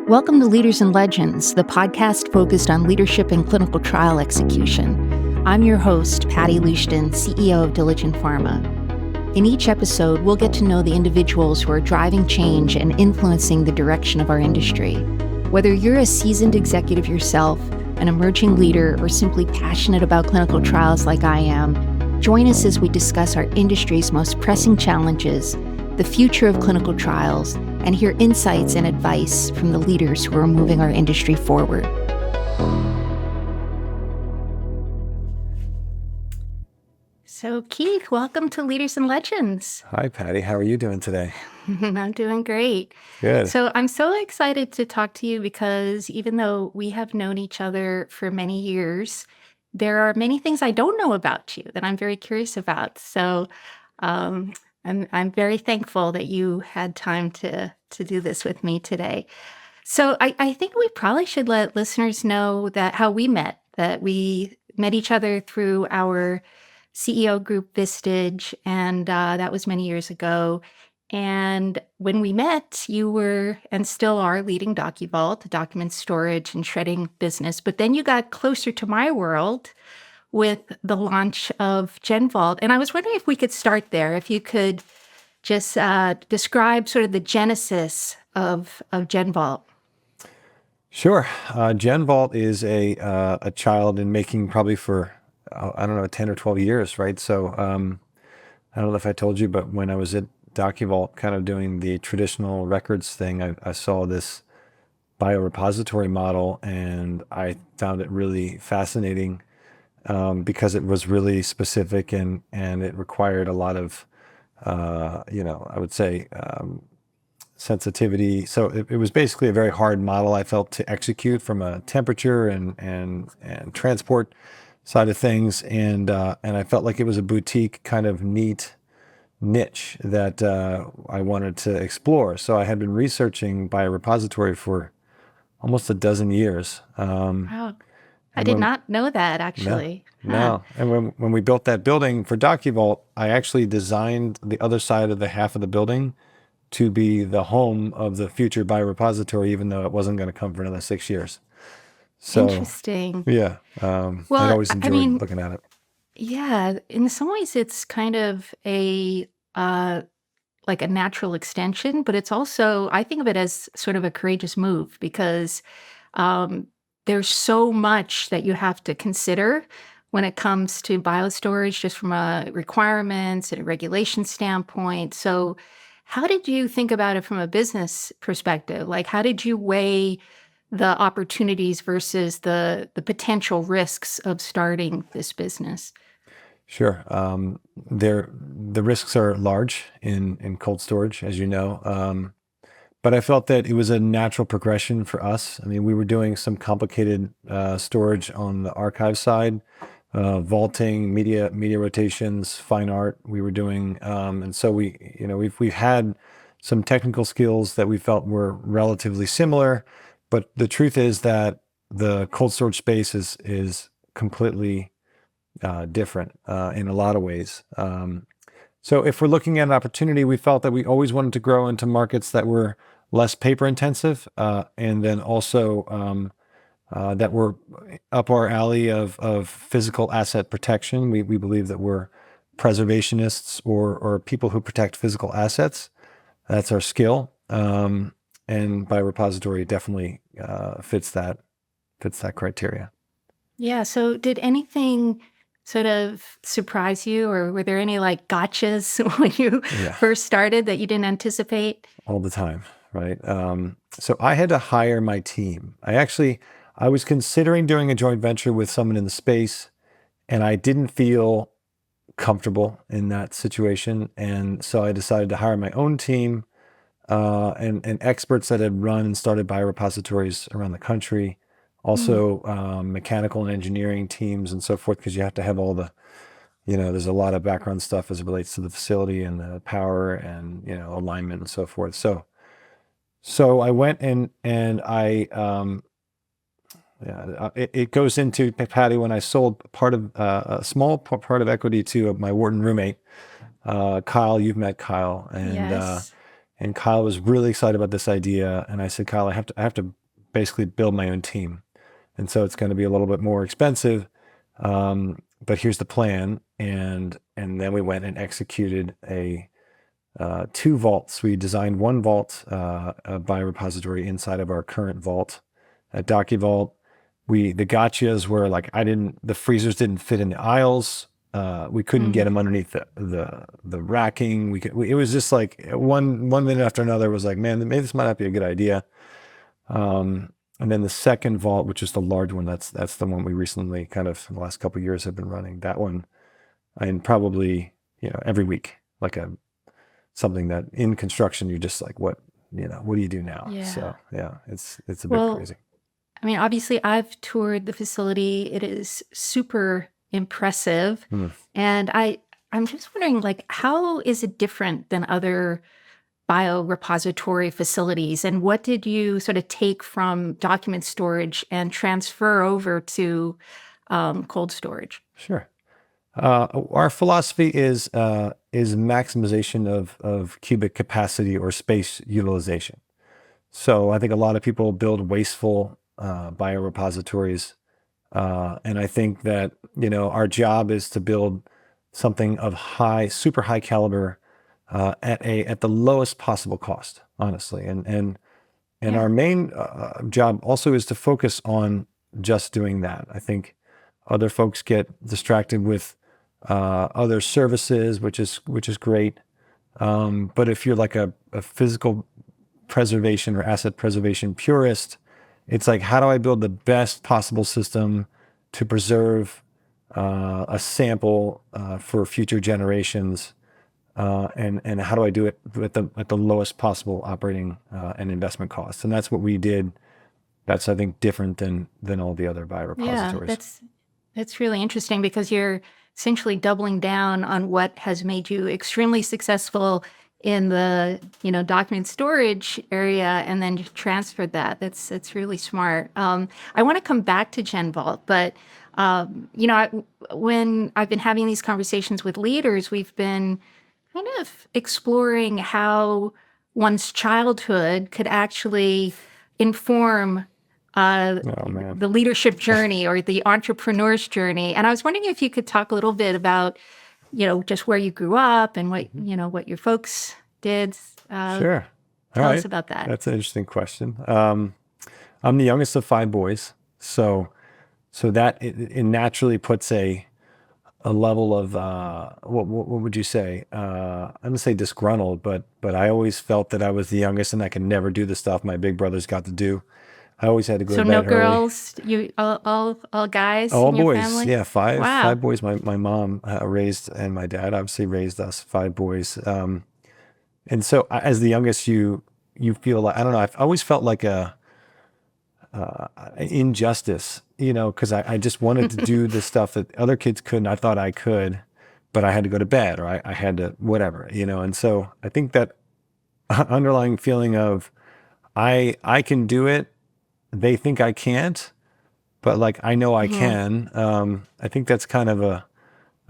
Welcome to Leaders and Legends, the podcast focused on leadership and clinical trial execution. I'm your host, Patty Leuchten, CEO of Diligent Pharma. In each episode, we'll get to know the individuals who are driving change and influencing the direction of our industry. Whether you're a seasoned executive yourself, an emerging leader, or simply passionate about clinical trials like I am, join us as we discuss our industry's most pressing challenges, the future of clinical trials, and hear insights and advice from the leaders who are moving our industry forward. So, Keith, welcome to Leaders and Legends. Hi, Patty. How are you doing today? I'm doing great. Good. So I'm so excited to talk to you because even though we have known each other for many years, there are many things I don't know about you that I'm very curious about. So I'm very thankful that you had time to do this with me today. So I think we probably should let listeners know that how we met, that we met each other through our CEO group Vistage, and that was many years ago. And when we met, you were and still are leading DocuVault, the document storage and shredding business. But then you got closer to my world with the launch of GenVault. And I was wondering if we could start there, if you could just describe sort of the genesis of GenVault. Sure. GenVault is a child in making probably for, I don't know, 10 or 12 years, right? So I don't know if I told you, but when I was at DocuVault kind of doing the traditional records thing, I saw this biorepository model and I found it really fascinating because it was really specific and it required a lot of, I would say sensitivity. So it was basically a very hard model I felt to execute from a temperature and transport side of things. And I felt like it was a boutique kind of neat niche that I wanted to explore. So I had been researching biorepository for almost a dozen years. Wow. I did not know that, actually. No. And when we built that building for DocuVault, I actually designed the other side of the half of the building to be the home of the future biorepository, even though it wasn't going to come for another 6 years. So, interesting. Yeah. Well, I always enjoyed looking at it. Yeah, in some ways it's kind of a like a natural extension, but it's also, I think of it as sort of a courageous move because there's so much that you have to consider when it comes to biostorage, just from a requirements and a regulation standpoint. So how did you think about it from a business perspective? Like, how did you weigh the opportunities versus the potential risks of starting this business? Sure. The risks are large in cold storage, as you know. But I felt that it was a natural progression for us. I mean, we were doing some complicated storage on the archive side, vaulting, media rotations, fine art. We were doing, and so we've had some technical skills that we felt were relatively similar. But the truth is that the cold storage space is completely different in a lot of ways. So if we're looking at an opportunity, we felt that we always wanted to grow into markets that were less paper intensive, and then also that were up our alley of physical asset protection. We believe that we're preservationists or people who protect physical assets. That's our skill. And biorepository definitely fits that criteria. Yeah. So did anything sort of surprise you, or were there any like gotchas when you first started that you didn't anticipate? All the time, right? So I had to hire my team. I was considering doing a joint venture with someone in the space, and I didn't feel comfortable in that situation. And so I decided to hire my own team and experts that had run and started biorepositories around the country. Also, mechanical and engineering teams and so forth, because you have to have all the, there's a lot of background stuff as it relates to the facility and the power and, alignment and so forth. So I went and it goes into, Patty, when I sold a small part of equity to my Wharton roommate, Kyle. You've met Kyle. And Yes. And Kyle was really excited about this idea. And I said, Kyle, I have to basically build my own team. And so it's going to be a little bit more expensive. But here's the plan. And then we went and executed two vaults. We designed one vault, a biorepository inside of our current vault at DocuVault. The gotchas were like, the freezers didn't fit in the aisles. We couldn't get them underneath the racking. It was just like one minute after another was like, man, maybe this might not be a good idea. And then the second vault, which is the large one, that's the one we recently kind of in the last couple of years have been running. That one, and probably, every week, like something that in construction, you're just like, what do you do now? Yeah. So yeah, it's a bit crazy. I mean, obviously I've toured the facility. It is super impressive. And I'm just wondering, like, how is it different than other biorepository facilities? And what did you sort of take from document storage and transfer over to cold storage? Sure. Our philosophy is maximization of cubic capacity or space utilization. So I think a lot of people build wasteful biorepositories, and I think that our job is to build something of super high caliber at the lowest possible cost, honestly. And our main job also is to focus on just doing that. I think other folks get distracted with other services, which is great. But if you're like a physical preservation or asset preservation purist, it's like, how do I build the best possible system to preserve a sample for future generations, and how do I do it at the lowest possible operating and investment costs? And that's what we did. That's, I think, different than all the other biorepositories. Yeah, that's really interesting, because you're essentially doubling down on what has made you extremely successful in the document storage area, and then just transferred that. That's really smart. I want to come back to GenVault, but when I've been having these conversations with leaders, we've been kind of exploring how one's childhood could actually inform the leadership journey or the entrepreneur's journey. And I was wondering if you could talk a little bit about, just where you grew up and what, what your folks did. Sure. Tell us about that. That's an interesting question. I'm the youngest of 5 boys. So that it naturally puts a level of, what would you say? I'm gonna say disgruntled, but I always felt that I was the youngest and I could never do the stuff my big brothers got to do. I always had to go to bed early. So no girls, you all guys All in your boys. family? Yeah, 5 Wow. 5 boys. My mom raised, and my dad obviously raised us 5 boys. And so as the youngest, you feel like, I don't know, I've always felt like a injustice, because I just wanted to do the stuff that other kids couldn't. I thought I could, but I had to go to bed, or I had to whatever, and so I think that underlying feeling of I can do it, they think I can't, but like I know I can. I think that's kind of a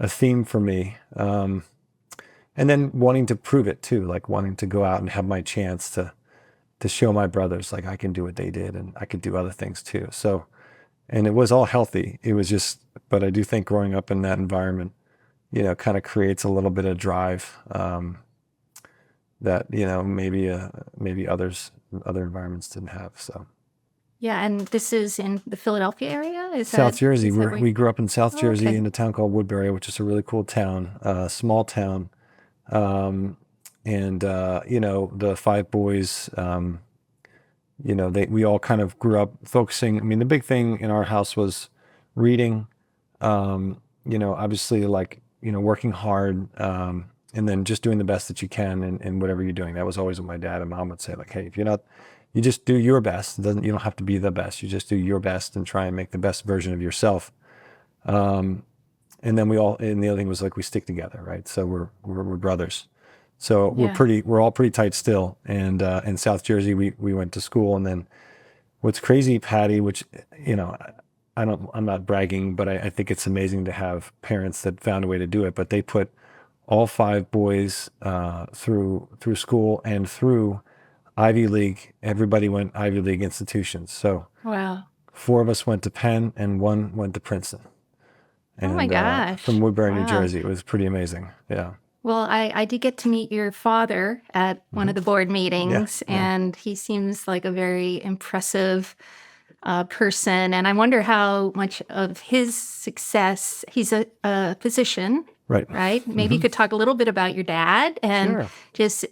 theme for me. And then wanting to prove it too, like wanting to go out and have my chance to show my brothers, like, I can do what they did and I could do other things too. So, and it was all healthy. It was just, but I do think growing up in that environment, kind of creates a little bit of drive, that, maybe other environments didn't have. So. Yeah, and this is in the Philadelphia area? South Jersey. Is that where We grew up in South Jersey, okay. in a town called Woodbury, which is a really cool town, small town. And the 5 boys, we all kind of grew up focusing. I mean, the big thing in our house was reading, obviously, like, working hard, and then just doing the best that you can in whatever you're doing. That was always what my dad and mom would say, like, hey, if you're not, you just do your best. You don't have to be the best. You just do your best and try and make the best version of yourself. And then and the other thing was, like, we stick together, right? So we're brothers. So we're all pretty tight still. And in South Jersey, we went to school. And then what's crazy, Patty, which, I'm not bragging, but I think it's amazing to have parents that found a way to do it, but they put all 5 boys through school and through Ivy League. Everybody went Ivy League institutions. So Wow. 4 of us went to Penn and 1 went to Princeton. Oh my And from gosh. Woodbury, New Wow. Jersey. It was pretty amazing. Yeah. Well, I did get to meet your father at one Hmm. of the board Yeah. meetings, Yeah. and he seems like a very impressive person. And I wonder how much of his success, he's a physician, Right. right? Maybe you Hmm. could talk a little bit about your dad and Sure. just,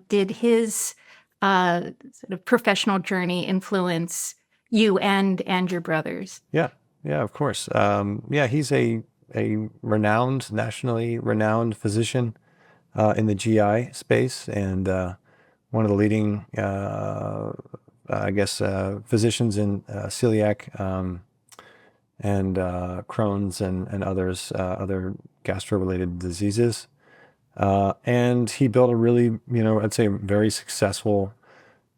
did his sort of professional journey influence you and your brothers? Yeah. Yeah, of course. Yeah, he's a renowned, nationally renowned physician in the GI space, and one of the leading, I guess, physicians in celiac and Crohn's and others, other gastro-related diseases. And he built a really, I'd say, very successful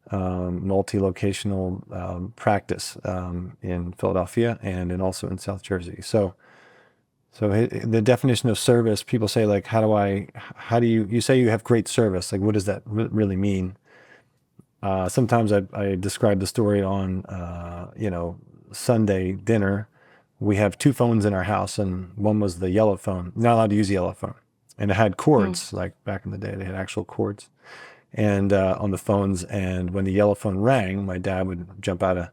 multi-locational practice in Philadelphia and also in South Jersey. So the definition of service, people say like, how do you say you have great service? Like, what does that really mean? Sometimes I describe the story on, Sunday dinner. We have 2 phones in our house, and one was the yellow phone. Not allowed to use the yellow phone. And it had Mm. cords, like back in the day, they had actual cords and on the phones. And when the yellow phone rang, my dad would jump out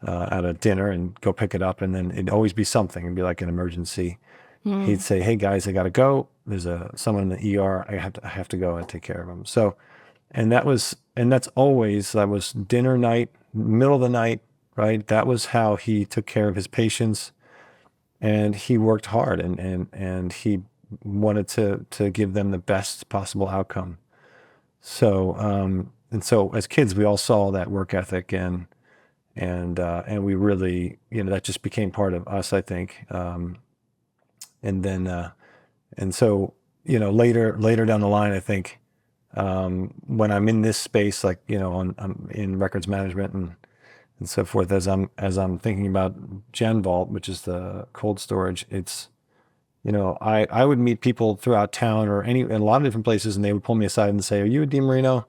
of dinner and go pick it up, and then it'd always be something. It'd be like an emergency. He'd Mm. say, "Hey guys, I gotta go. There's someone in the ER. I have to go and take care of him." So, that's always, that was dinner night, middle of the night, right? That was how he took care of his patients, and he worked hard, and he wanted to give them the best possible outcome. So, so as kids, we all saw that work ethic, and we really, that just became part of us, I think. And then, and so, later down the line, I think, when I'm in this space, like, I'm in records management and so forth, as I'm thinking about GenVault, which is the cold storage, it's, I would meet people throughout town or in a lot of different places, and they would pull me aside and say, "Are you a DiMarino?"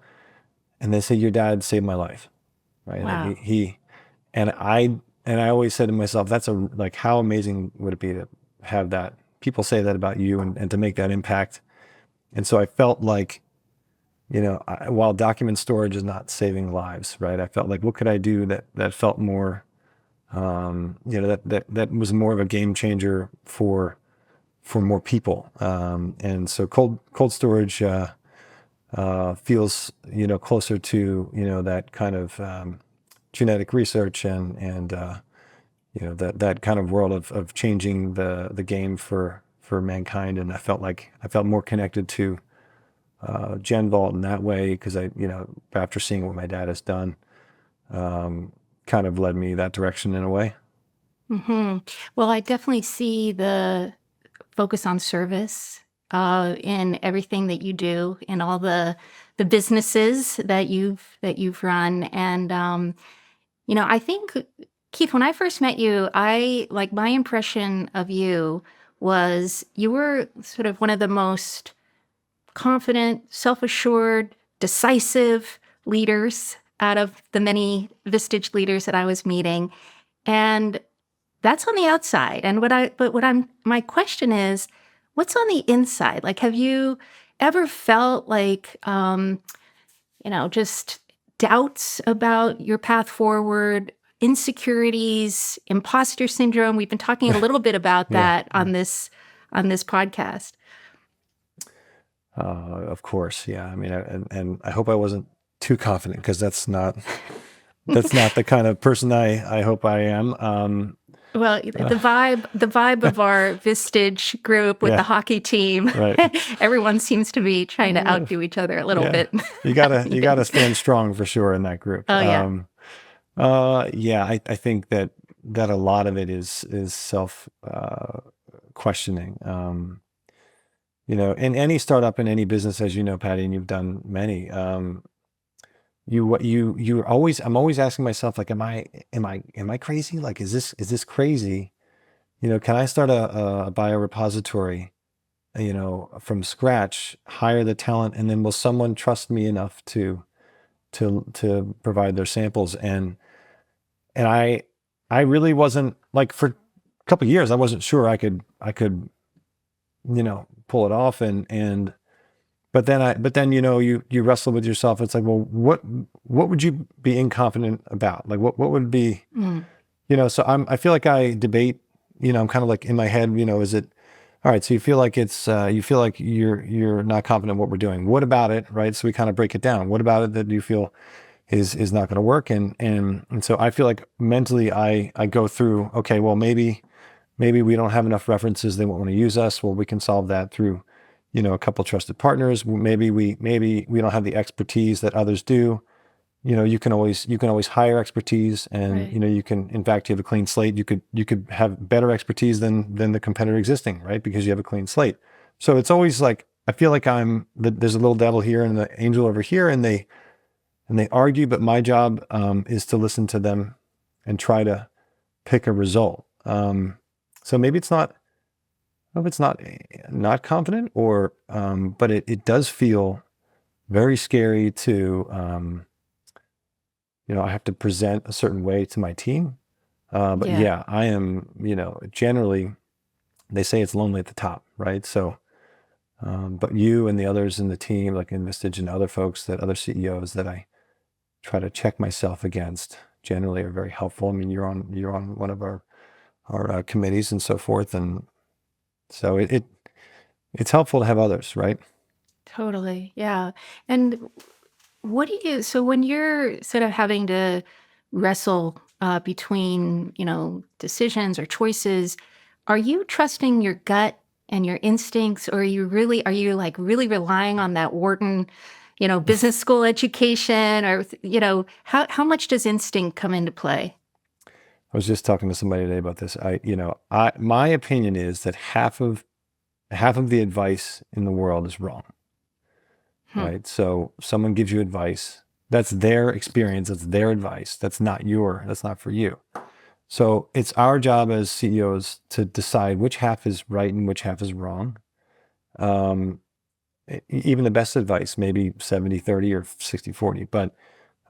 And they say, "Your dad saved my life." Right. And Wow. and I always said to myself, that's like, how amazing would it be to have that people say that about you, and to make that impact. And so I felt like, while document storage is not saving lives, right? I felt like, what could I do that felt more, that was more of a game changer for more people. And so cold storage, feels, closer to, that kind of, genetic research and that kind of world of changing the game for mankind. And I felt more connected to GenVault in that way, because after seeing what my dad has done, kind of led me that direction in a way. Hmm. Well, I definitely see the focus on service in everything that you do, in all the businesses that you've run, and I think, Keith, when I first met you, my impression of you was you were sort of one of the most confident, self-assured, decisive leaders out of the many Vistage leaders that I was meeting, and that's on the outside. And my question is, what's on the inside? Like, have you ever felt like, just doubts about your path forward, insecurities, imposter syndrome? We've been talking a little bit about Yeah. that on this podcast. Of course. Yeah. I mean, and I hope I wasn't too confident, because that's not the kind of person I hope I am. Well, the vibe of our Vistage group with the Yeah. hockey team, Right. everyone seems to be trying to outdo each other a little Yeah. bit. You gotta stand strong for sure in that group. Oh yeah. Yeah, I think that a lot of it is self questioning. In any startup, in any business, as you know, Patty, and you've done many, I'm always asking myself, like, am I crazy? Like, is this crazy? Can I start a biorepository from scratch, hire the talent, and then will someone trust me enough to provide their samples? And I really wasn't, like, for a couple of years, I wasn't sure I could pull it off. But then you wrestle with yourself. It's like, well, what would you be inconfident about? Like, what would be, Mm. so I feel like I debate, I'm kind of like in my head, is it, all right, so you feel like you feel like you're not confident in what we're doing. What about it, right? So we kind of break it down. What about it that you feel is not going to work? And so I feel like mentally I go through, okay, well, maybe we don't have enough references. They won't want to use us. Well, we can solve that through, a couple trusted partners. Maybe we don't have the expertise that others do. You can always hire expertise, and Right. you can, in fact, you have a clean slate. You could have better expertise than the competitor existing, right? Because you have a clean slate. So it's always like, I feel like there's a little devil here and the angel over here, and they argue, but my job is to listen to them and try to pick a result. So maybe it's not, if it's not confident, or but it does feel very scary to I have to present a certain way to my team. But Yeah. yeah, I am, generally, they say it's lonely at the top, right? So but you and the others in the team, like Investige and other folks, that other CEOs that I try to check myself against, generally are very helpful. I mean, you're on one of our committees and so forth, and so it's helpful to have others, right? Totally. Yeah. And what do you, so when you're sort of having to wrestle between, decisions or choices, are you trusting your gut and your instincts, or are you like really relying on that Wharton, business school education, or, how much does instinct come into play? I was just talking to somebody today about this. My opinion is that half of the advice in the world is wrong, Hmm. right? So someone gives you advice, that's their experience, that's their advice. That's not for you. So it's our job as CEOs to decide which half is right and which half is wrong. Um, Even the best advice, maybe 70-30 or 60-40. But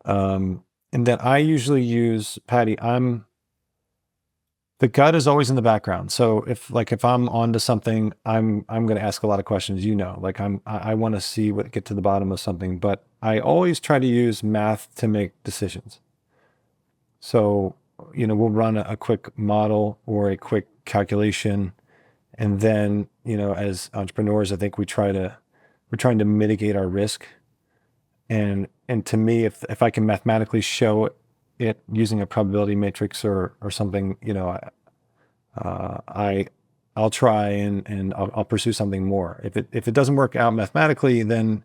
and then I usually use, Patty, the gut is always in the background. So if I'm onto something, I'm going to ask a lot of questions. Like I want to get to the bottom of something. But I always try to use math to make decisions. So we'll run a quick model or a quick calculation, and then as entrepreneurs, I think we're trying to mitigate our risk. And to me, if I can mathematically show it using a probability matrix or something, I I'll try and I'll pursue something more. If it doesn't work out mathematically, then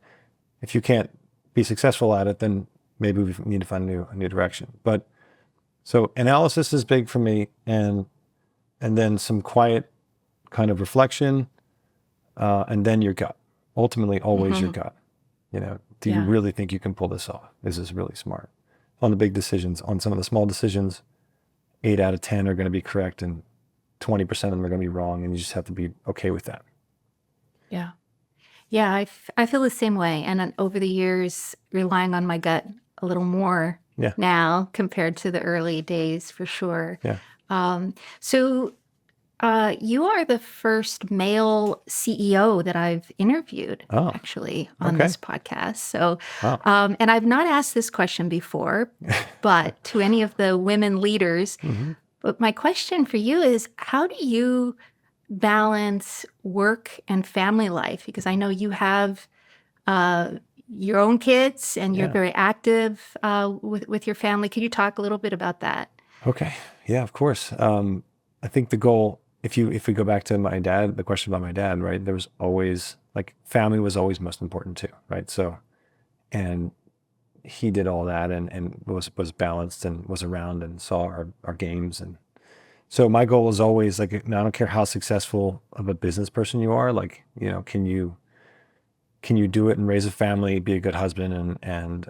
if you can't be successful at it, then maybe we need to find a new direction. But so analysis is big for me, and then some quiet kind of reflection, and then your gut. Ultimately, always your Hmm. gut. Do you Yeah. really think you can pull this off? Is this really smart? On the big decisions, on some of the small decisions, 8 out of 10 are going to be correct, and 20% of them are going to be wrong, and you just have to be okay with that. Yeah. Yeah. I feel the same way. And then over the years, relying on my gut a little more Yeah, now compared to the early days, for sure. yeah. So you are the first male CEO that I've interviewed, Oh, actually, on okay. this podcast. So, Wow. and I've not asked this question before, but to any of the women leaders. Hmm. But my question for you is, how do you balance work and family life? Because I know you have uh, your own kids and you're Yeah. very active with your family. Could you talk a little bit about that? Okay. Yeah, of course. I think the goal, if we go back to my dad, the question about my dad, right? There was always, like, family was always most important too, right? So, and he did all that, and was balanced and was around and saw our games. And so my goal is always, like, I don't care how successful of a business person you are, like, can you do it and raise a family, be a good husband and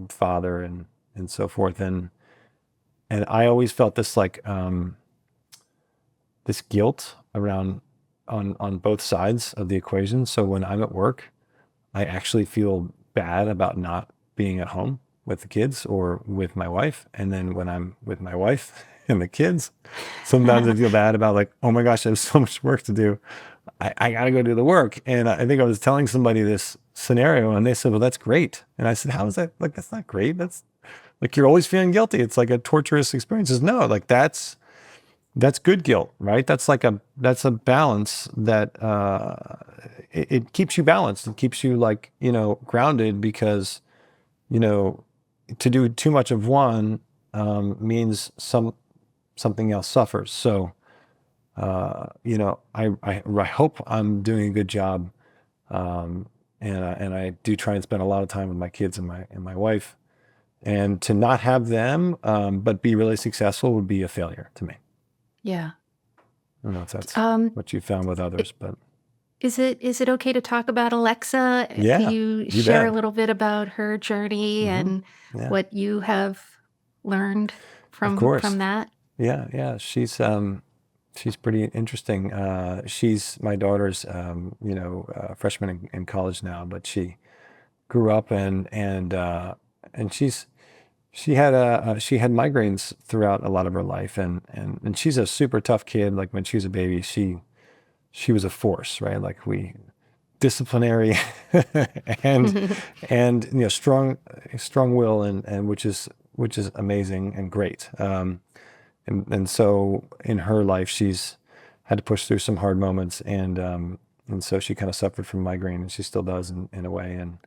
father and so forth. And I always felt this, like, this guilt around on both sides of the equation. So when I'm at work, I actually feel bad about not being at home with the kids or with my wife. And then when I'm with my wife and the kids, sometimes I feel bad about like, oh my gosh, I have so much work to do. I got to go do the work. And I think I was telling somebody this scenario and they said, well, that's great. And I said, how is that? Like, that's not great. That's like, you're always feeling guilty. It's like a torturous experience. Says, no, like that's good guilt, right? That's a balance that, it keeps you balanced. It keeps you like, grounded because, you know, to do too much of one, means something else suffers. So, I hope I'm doing a good job. And I do try and spend a lot of time with my kids and my wife, and to not have them, but be really successful would be a failure to me. Yeah. I don't know if that's Um, what you found with i- others, but is it okay to talk about Alexa? Could yeah, you you share a bet. little bit about her journey Hmm. and Yeah, what you have learned of from course. that? Yeah, yeah. She's pretty interesting. She's my daughter's, freshman in college now, but she grew up and she had migraines throughout a lot of her life, and she's a super tough kid. Like when she was a baby, she was a force, right? Like we disciplinary and strong will, and which is amazing and great. And so in her life, she's had to push through some hard moments, and so she kind of suffered from migraine, and she still does in a way, and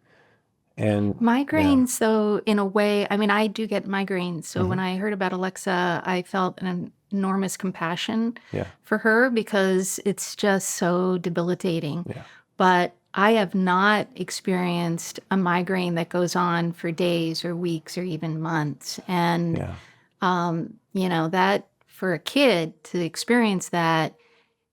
yeah. Migraines, though, in a way, I mean, I do get migraines. So when Hmm. I heard about Alexa, I felt an enormous compassion Yeah, for her because it's just so debilitating. yeah, But I have not experienced a migraine that goes on for days or weeks or even months. And, yeah, that for a kid to experience that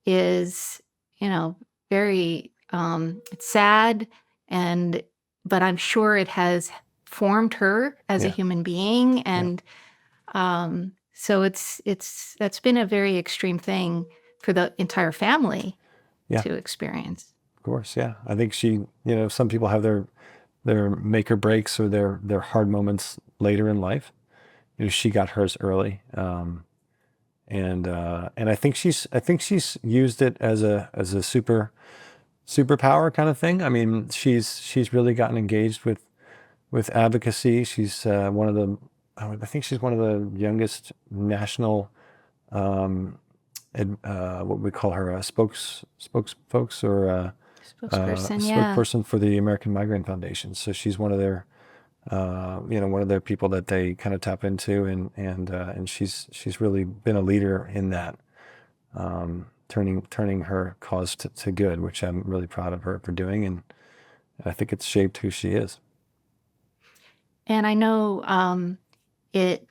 is, you know, very it's sad and but I'm sure it has formed her as a yeah, human being yeah, and so it's that's been a very extreme thing for the entire family yeah. to experience. Of course, yeah. I think some people have their make or breaks or their hard moments later in life. She got hers early, and I think she's used it as a superpower kind of thing. I mean, she's really gotten engaged with advocacy. She's one of the I think she's one of the youngest national, what we call her, spokesfolks or Spokesperson, yeah. spokesperson for the American Migraine Foundation. So she's one of their people that they kind of tap into, and she's really been a leader in that, turning her cause to good, which I'm really proud of her for doing, and I think it's shaped who she is. And I know it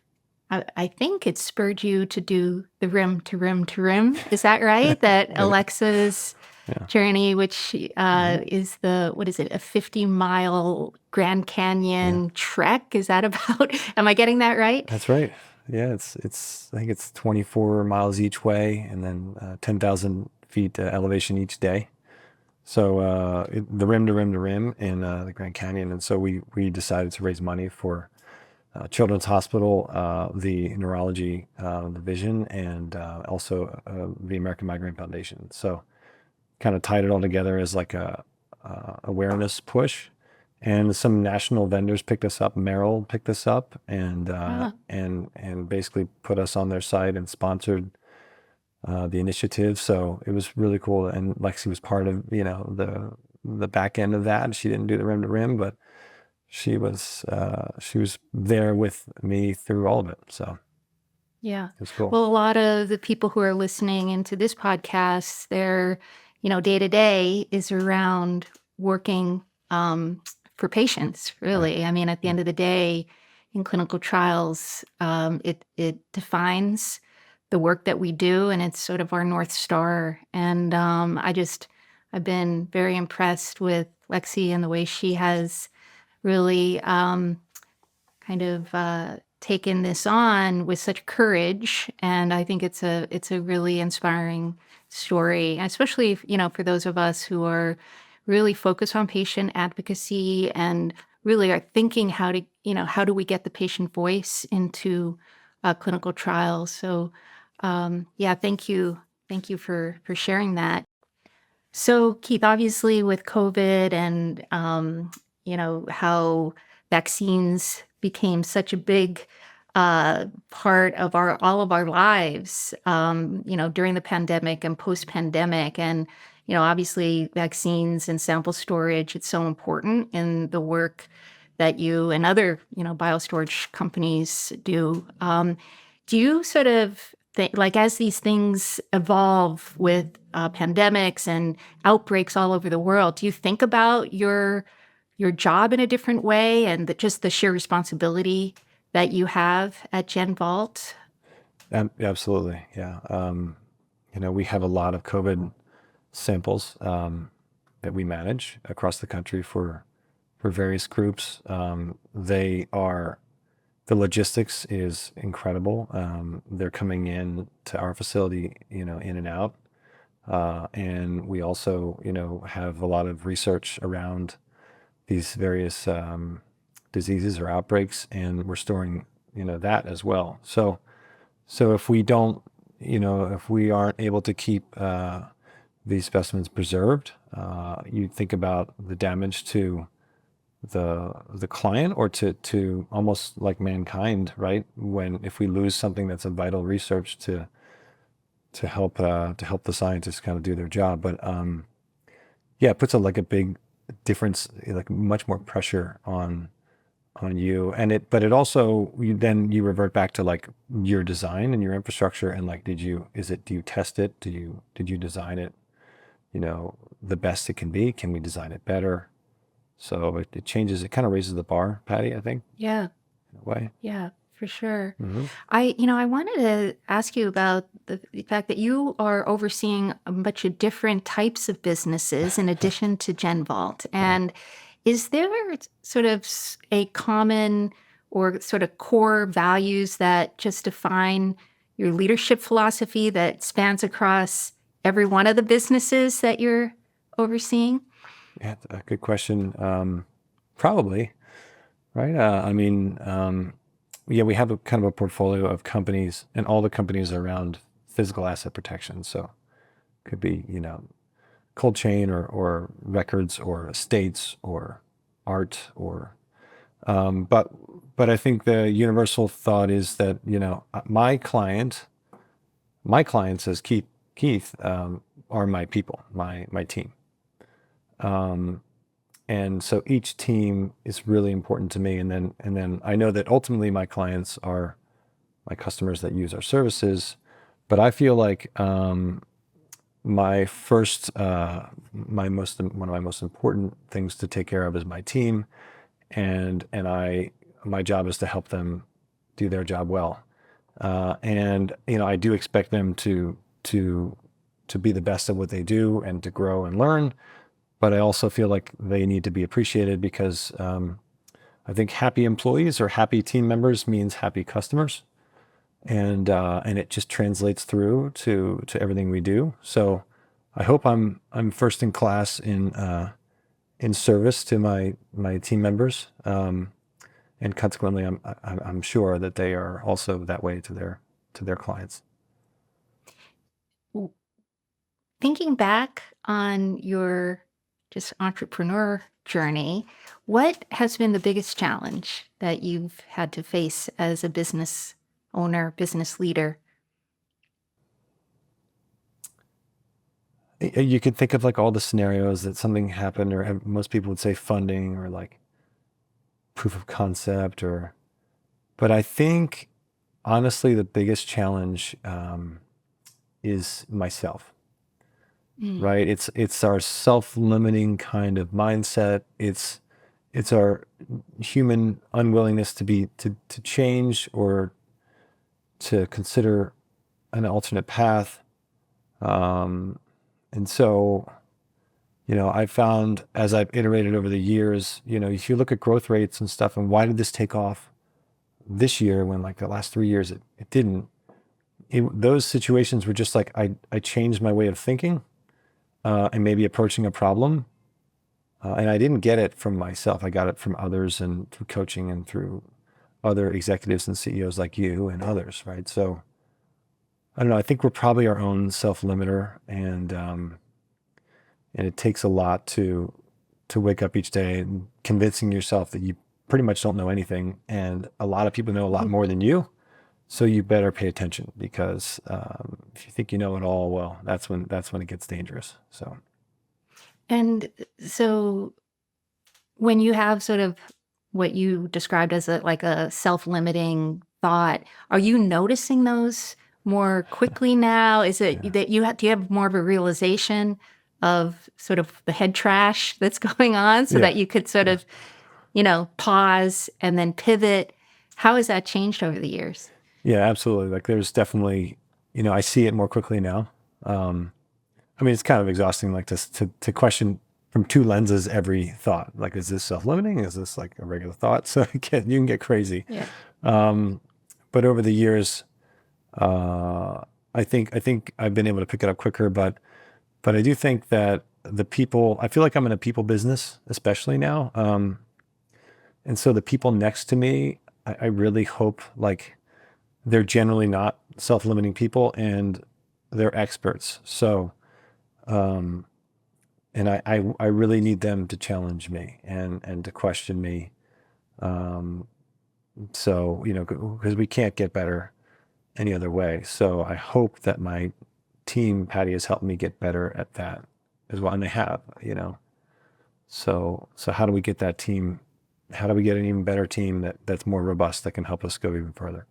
I think it spurred you to do the rim to rim to rim. Is that right? That And Alexa's yeah, journey, which hmm, is what is it, a 50-mile Grand yeah, Canyon trek? Is that about, am I getting that right? that's right. Yeah, it's I think it's 24 miles each way, and then 10,000 feet elevation each day. So the rim to rim to rim in the Grand Canyon, and so we decided to raise money for Children's Hospital, the neurology division, and also the American Migraine Foundation. So kind of tied it all together as like a awareness push. And some national vendors picked us up. Merrill picked us up Ah, and basically put us on their site and sponsored the initiative. So it was really cool. And Lexi was part of the back end of that. She didn't do the rim to rim, but she was there with me through all of it. So yeah. it was cool. Well, a lot of the people who are listening into this podcast, their, day to day is around working for patients, Right. really. I mean, at the Yeah. end of the day, in clinical trials, it defines the work that we do, and it's sort of our North Star. And I've been very impressed with Lexi and the way she has really kind of taken this on with such courage, and I think it's a really inspiring story, especially for those of us who are really focused on patient advocacy and really are thinking how do we get the patient voice into clinical trials. So, yeah, thank you for sharing that. So, Keith, obviously with COVID and how vaccines became such a big part of our all of our lives, during the pandemic and post-pandemic, and obviously vaccines and sample storage. It's so important in the work that you and other biostorage companies do. Do you sort of think, like, as these things evolve with pandemics and outbreaks all over the world, do you think about your job in a different way and just the sheer responsibility that you have at GenVault? Absolutely. Yeah. We have a lot of COVID samples that we manage across the country for various groups. The logistics is incredible. They're coming in to our facility, in and out. And we also, have a lot of research around these various diseases or outbreaks, and we're storing, that as well. So if we don't, if we aren't able to keep these specimens preserved, you think about the damage to the client, or to almost like mankind, right? If we lose something that's a vital research to help the scientists kind of do their job. But yeah, it puts like a big difference, like much more pressure on you. But it also, then you revert back to like your design and your infrastructure, and like, do you test it? Did you design it, the best it can be? Can we design it better? So it changes, it kind of raises the bar, Patty, I think, Yeah. in a way. Yeah, for sure. Hmm. I wanted to ask you about the fact that you are overseeing a bunch of different types of businesses in addition to GenVault. Right. And is there sort of a common or sort of core values that just define your leadership philosophy that spans across every one of the businesses that you're overseeing? Yeah, a good question. Probably, right? I mean, yeah, we have a kind of a portfolio of companies, and all the companies are around physical asset protection. So could be, cold chain, or records, or estates, or art, or but I think the universal thought is that, my clients, as Keith, are my people, my team. Um, and so each team is really important to me. And then I know that ultimately my clients are my customers that use our services. But I feel like my first, one of my most important things to take care of is my team, and my job is to help them do their job well. And I do expect them to be the best at what they do and to grow and learn. But I also feel like they need to be appreciated, because I think happy employees or happy team members means happy customers, and it just translates through to everything we do. So I hope I'm first in class in service to my team members, and consequently I'm sure that they are also that way to their clients. W- Thinking back on your just entrepreneur journey, what has been the biggest challenge that you've had to face as a business owner, business leader? You could think of like all the scenarios that something happened, or most people would say funding, or like proof of concept, but I think honestly the biggest challenge is myself, Mm. right? It's our self-limiting kind of mindset. It's our human unwillingness to change, or to consider an alternate path. Um, and so, I found, as I've iterated over the years, if you look at growth rates and stuff, and why did this take off this year, when like the last 3 years, it didn't, those situations were just like, I changed my way of thinking, and maybe approaching a problem. And I didn't get it from myself. I got it from others and through coaching and through other executives and CEOs like you and others, right? So I don't know. I think we're probably our own self-limiter, and it takes a lot to wake up each day and convincing yourself that you pretty much don't know anything, and a lot of people know a lot more than you. So you better pay attention, because if you think you know it all, well, that's when it gets dangerous. So And so when you have sort of what you described as like a self-limiting thought, are you noticing those more quickly now? Is it yeah, that do you have more of a realization of sort of the head trash that's going on, so yeah, that you could sort yeah, of, pause and then pivot? How has that changed over the years? yeah, absolutely. Like there's definitely, I see it more quickly now. Um, I mean, it's kind of exhausting, like to question from two lenses every thought. Like, is this self-limiting? Is this like a regular thought? So you can get crazy. Yeah. Um, but over the years, uh, I think I've been able to pick it up quicker. But I do think that I feel like I'm in a people business, especially now. And so the people next to me, I really hope like they're generally not self-limiting people, and they're experts. So, um, and I really need them to challenge me and to question me. Um, so, because we can't get better any other way. So I hope that my team, Patty, has helped me get better at that as well. And they have. So how do we get that team? How do we get an even better team that's more robust, that can help us go even further?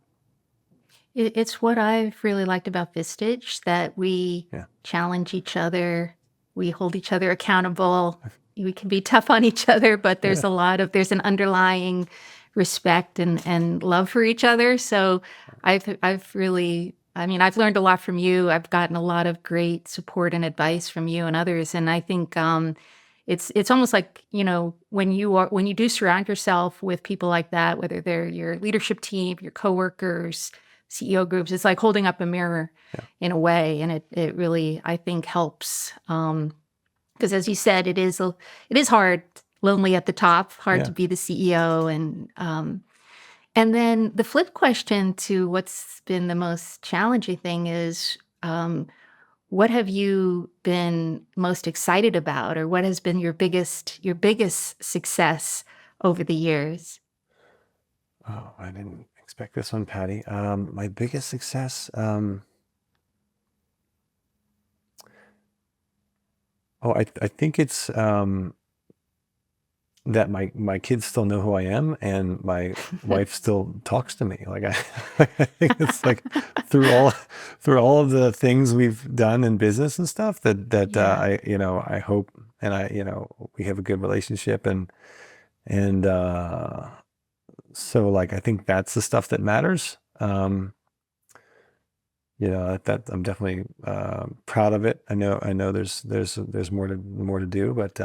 It's what I've really liked about Vistage, that we Yeah. challenge each other, we hold each other accountable, we can be tough on each other, but Yeah. there's an underlying respect and love for each other. So I've really, I mean, I've learned a lot from you. I've gotten a lot of great support and advice from you and others, and I think it's almost like, when you do surround yourself with people like that, whether they're your leadership team, your coworkers, CEO groups, it's like holding up a mirror Yeah. in a way, and it really, I think, helps. Because as you said, it is hard, lonely at the top, hard to Yeah. be the CEO, and then the flip question to what's been the most challenging thing is, what have you been most excited about, or what has been your biggest success over the years? Oh, I didn't expect this one, Patty. My biggest success. I think it's that my kids still know who I am, and my wife still talks to me. Like I think it's like through all of the things we've done in business and stuff, that Yeah. I hope, and we have a good relationship, and so like I think that's the stuff that matters. That I'm definitely proud of it. I know there's more to do, but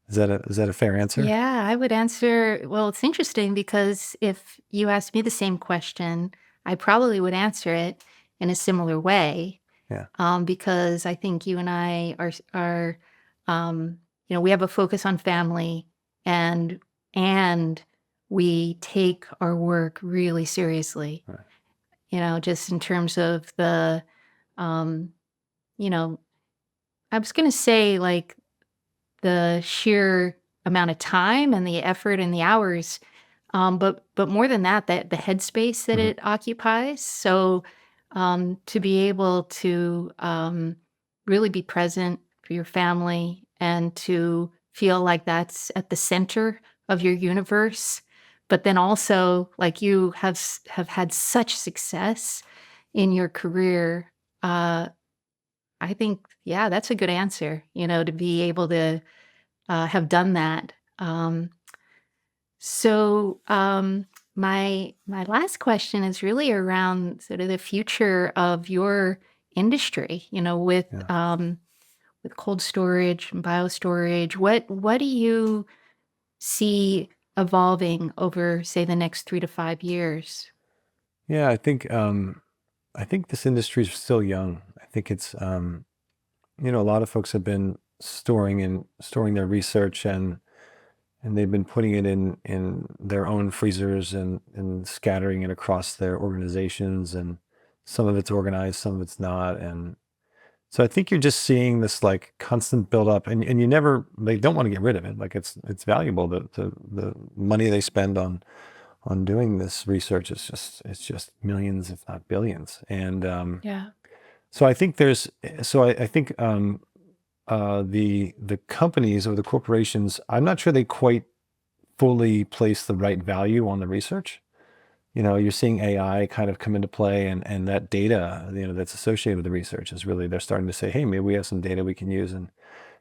is that a fair answer? Yeah, I would answer, well, it's interesting because if you asked me the same question, I probably would answer it in a similar way. Yeah. Because I think you and I we have a focus on family, and we take our work really seriously, Right. just in terms of um, you know, I was going to say, like, the sheer amount of time and the effort and the hours, but more than that, the headspace that Mhm. it occupies. So, to be able to really be present for your family and to feel like that's at the center of your universe, but then also, like, you have had such success in your career. Uh, I think, yeah, that's a good answer. To be able to have done that. So my last question is really around sort of the future of your industry. Yeah. With cold storage and biostorage. What do you see? evolving over, say, the next 3 to 5 years? Yeah, I think this industry is still young. I think it's a lot of folks have been storing their research, and they've been putting it in their own freezers, and scattering it across their organizations, and some of it's organized, some of it's not. And so I think you're just seeing this like constant buildup, and you never, they don't want to get rid of it. Like it's valuable. The money they spend on doing this research is just millions, if not billions. And Yeah. so I think I think the companies or the corporations, I'm not sure they quite fully place the right value on the research. You're seeing AI kind of come into play, and that data, that's associated with the research is really, they're starting to say, hey, maybe we have some data we can use, and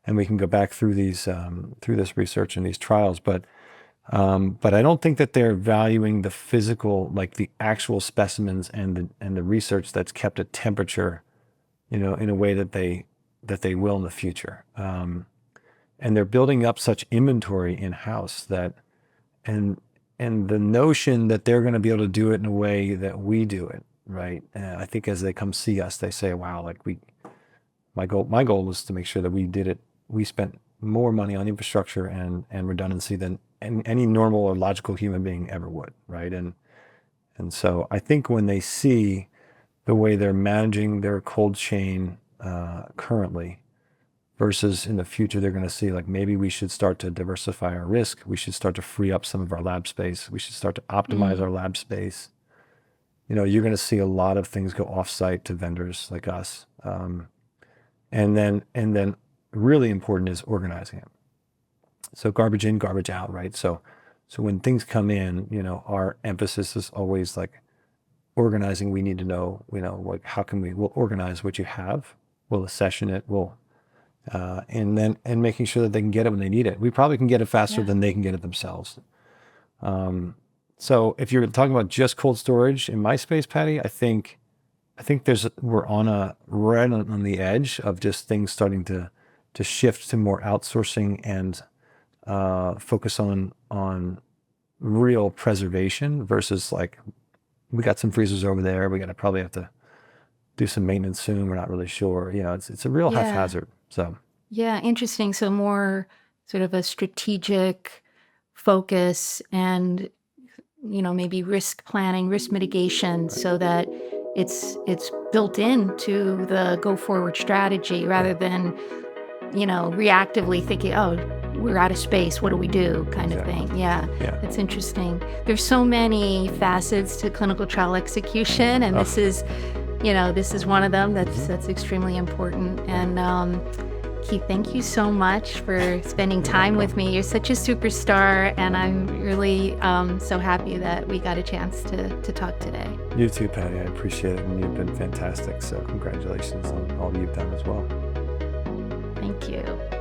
we can go back through through this research and these trials. But I don't think that they're valuing the physical, like the actual specimens and the research that's kept at temperature, in a way that they will in the future. And they're building up such inventory in-house and the notion that they're going to be able to do it in a way that we do it, right? I think as they come see us, they say, wow, like my goal was to make sure that we spent more money on infrastructure and redundancy than any normal or logical human being ever would, right? And so I think when they see the way they're managing their cold chain currently versus in the future, they're going to see like, maybe we should start to diversify our risk. We should start to free up some of our lab space. We should start to optimize our lab space. You're going to see a lot of things go offsite to vendors like us. And then really important is organizing it. So garbage in, garbage out, right? So when things come in, our emphasis is always like organizing. We need to know, like we'll organize what you have. We'll accession it. And making sure that they can get it when they need it. We probably can get it faster than they can get it themselves. So if you're talking about just cold storage in my space, Patty, I think we're right on the edge of just things starting to shift to more outsourcing and focus on real preservation versus like, we got some freezers over there, we probably have to do some maintenance soon, we're not really sure. It's a real Yeah. haphazard. So Yeah, interesting. So more sort of a strategic focus and, maybe risk planning, risk mitigation, so that it's built into the go forward strategy rather than, reactively thinking, oh, we're out of space, what do we do, kind of Exactly. thing. Yeah, Yeah. it's interesting. There's so many facets to clinical trial execution, and this is one of them that's extremely important. And Keith, thank you so much for spending time with me. You're such a superstar, and I'm really so happy that we got a chance to talk today. You too, Patty. I appreciate it, and you've been fantastic. So congratulations on all you've done as well. Thank you.